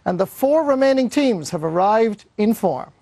and the 4 remaining teams have arrived in form.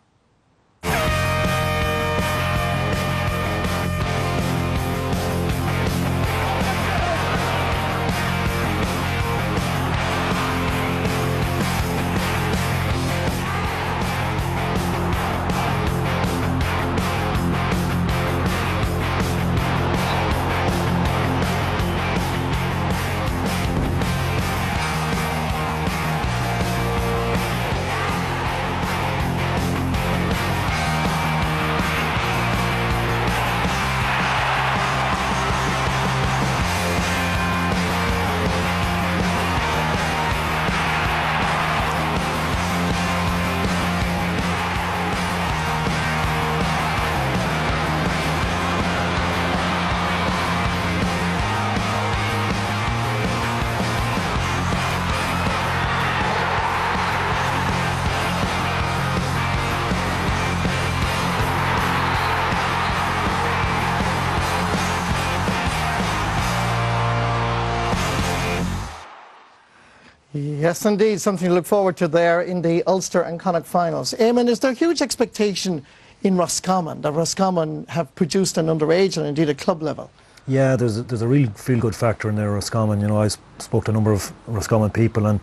Yes, indeed, something to look forward to there in the Ulster and Connacht finals. Eamon, is there huge expectation in Roscommon that Roscommon have produced an underage and indeed at club level? Yeah, there's a real feel-good factor in there, Roscommon. You know, I spoke to a number of Roscommon people and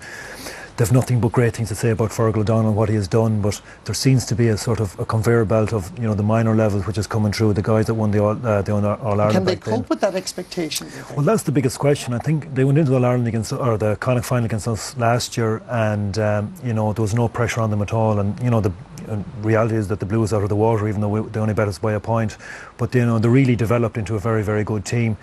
they've nothing but great things to say about Fergal O'Donnell and what he has done, but there seems to be a sort of a conveyor belt of, you know, the minor levels which is coming through, the guys that won the All-Ireland. Can they cope with that expectation? Well, that's the biggest question. I think they went into the All-Ireland against, or the Connacht final against us last year, and you know, there was no pressure on them at all, and you know, the reality is that the Blues out of the water, even though they only bet us by a point, but you know, they really developed into a very, very good team.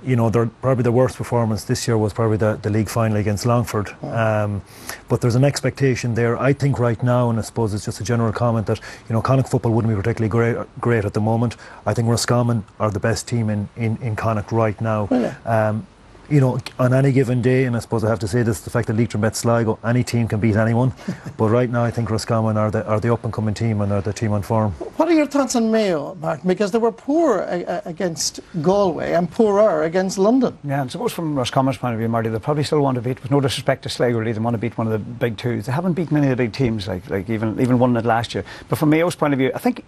You know, probably the worst performance this year was probably the league final against Longford. But there's an expectation there. I think right now, and I suppose it's just a general comment, that, you know, Connacht football wouldn't be particularly great at the moment. I think Roscommon are the best team in Connacht right now. Really? You know, on any given day, and I suppose I have to say this, the fact that Leitrim bet Sligo, any team can beat anyone. But right now I think Roscommon are the up-and-coming team and are the team on form. What are your thoughts on Mayo, Martin? Because they were poor against Galway and poorer against London. Yeah, and suppose from Roscommon's point of view, Marty, they probably still want to beat, with no disrespect to Sligo, really, they want to beat one of the big two. They haven't beaten any of the big teams, like even won it last year. But from Mayo's point of view, I think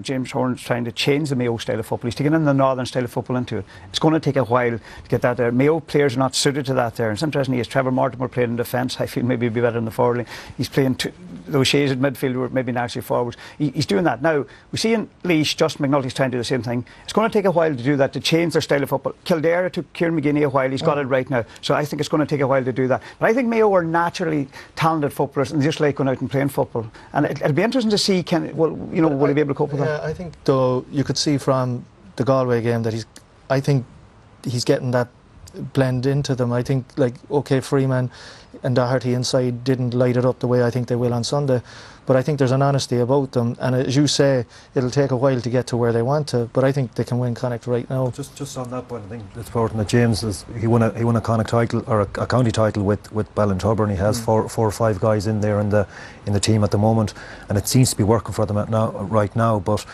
James Horan's trying to change the Mayo style of football. He's taking in the northern style of football into it. It's going to take a while to get that there. Mayo players are not suited to that there. And it's interesting, he has Trevor Mortimer playing in defence. I feel maybe he'd be better in the forward line. He's playing those shades at midfield who are maybe naturally forwards. He's doing that. Now, we see in Laois, Justin McNulty's trying to do the same thing. It's going to take a while to do that, to change their style of football. Kildare, it took Kieran McGinney a while. He's got it right now. So I think it's going to take a while to do that. But I think Mayo are naturally talented footballers and they just like going out and playing football. And it'll be interesting to see, will he be able to cope with that? I think, though, you could see from the Galway game that I think he's getting that blend into them. I think, like, OK, Freeman and Doherty inside didn't light it up the way I think they will on Sunday, but I think there's an honesty about them, and as you say, it'll take a while to get to where they want to, but I think they can win Connacht right now. Just on that point, I think it's important that James he won a Connacht title, or a county title with Ballintuber. He has four or five guys in there in the team at the moment, and it seems to be working for them right now. But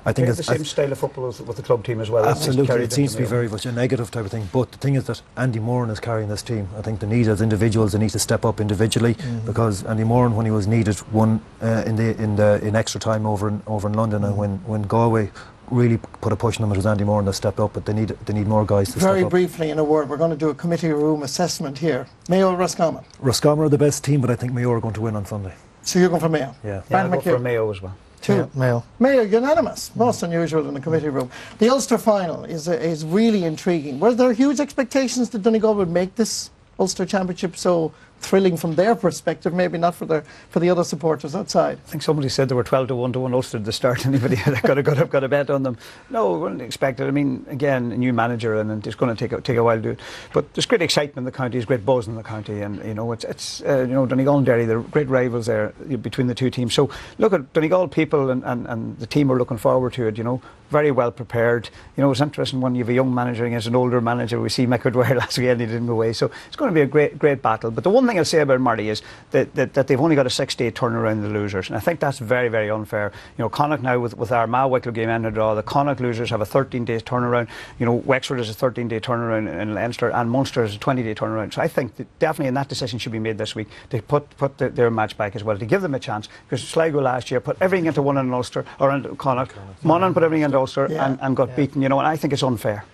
I think it's the same style of football with the club team as well. Absolutely, it seems to be very much a negative type of thing. But the thing is that Andy Moran is carrying this team. I think they need, as individuals, they need to step up individually, because Andy Moran, when he was needed, won in extra time over in London, and when Galway really put a push on them, it was Andy Moran that stepped up. But they need more guys to step up. Very briefly, in a word, we're going to do a committee room assessment here. Mayo or Roscommon? Roscommon are the best team, but I think Mayo are going to win on Sunday. So you're going for Mayo? Yeah. I'll go for Mayo as well. Mayo. Mayo, unanimous. Most unusual in the committee room. The Ulster final is really intriguing. Were there huge expectations that Donegal would make this Ulster Championship so thrilling from their perspective, maybe not for the other supporters outside? I think somebody said there were 12-1 to 1 Ulster at the start. Anybody that got a bet on them? No, we wouldn't expect it. I mean, again, a new manager, and it's going to take a while to do it. But there's great excitement in the county, there's great buzz in the county, and you know, it's Donegal and Derry, they're great rivals there between the two teams. So look, at Donegal people and the team are looking forward to it. You know, very well prepared. You know, it's interesting when you have a young manager against an older manager. We see Mick O'Dwyer last weekend, he didn't go away. So it's going to be a great battle. But the one thing I'll say about Marty is that they've only got a 6-day turnaround in the losers, and I think that's very, very unfair. You know, Connacht now with our Mayo game end of draw, the Connacht losers have a 13-day turnaround. You know, Wexford is a 13-day turnaround in Leinster, and Munster is a 20-day turnaround. So I think that definitely, and that decision should be made this week to put their match back as well, to give them a chance, because Sligo last year put everything into one in Ulster, or into Connacht. Monaghan put everything into Ulster and got beaten, you know, and I think it's unfair.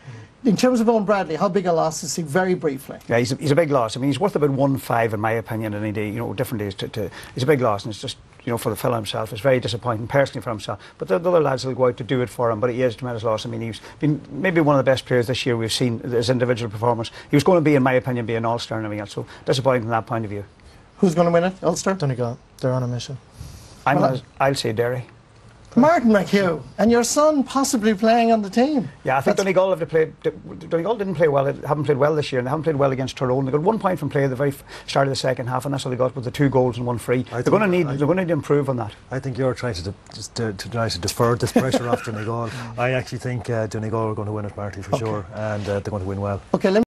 In terms of Owen Bradley, how big a loss is he? Very briefly. Yeah, he's a big loss. I mean, he's worth about 1.5 in my opinion any day. You know, different days. He's a big loss, and it's just, you know, for the fellow himself, it's very disappointing personally for himself. But the other lads will go out to do it for him. But he is a tremendous loss. I mean, he's been maybe one of the best players this year we've seen, his individual performance. He was going to be, in my opinion, be an all-star and everything else. So disappointing from that point of view. Who's going to win it? Ulster? Donegal. They're on a mission. I'll say Derry. Martin McHugh, and your son possibly playing on the team. Yeah, I think Donegal have to play. Donegal didn't play well. They haven't played well this year, and they haven't played well against Tyrone. They got 1 point from play at the very start of the second half, and that's all they got with the 2 goals and 1 free. They're going to need to improve on that. I think you're trying to try to defer this pressure off Donegal. I actually think Donegal are going to win it, Marty, for sure, and they're going to win well. Okay, let me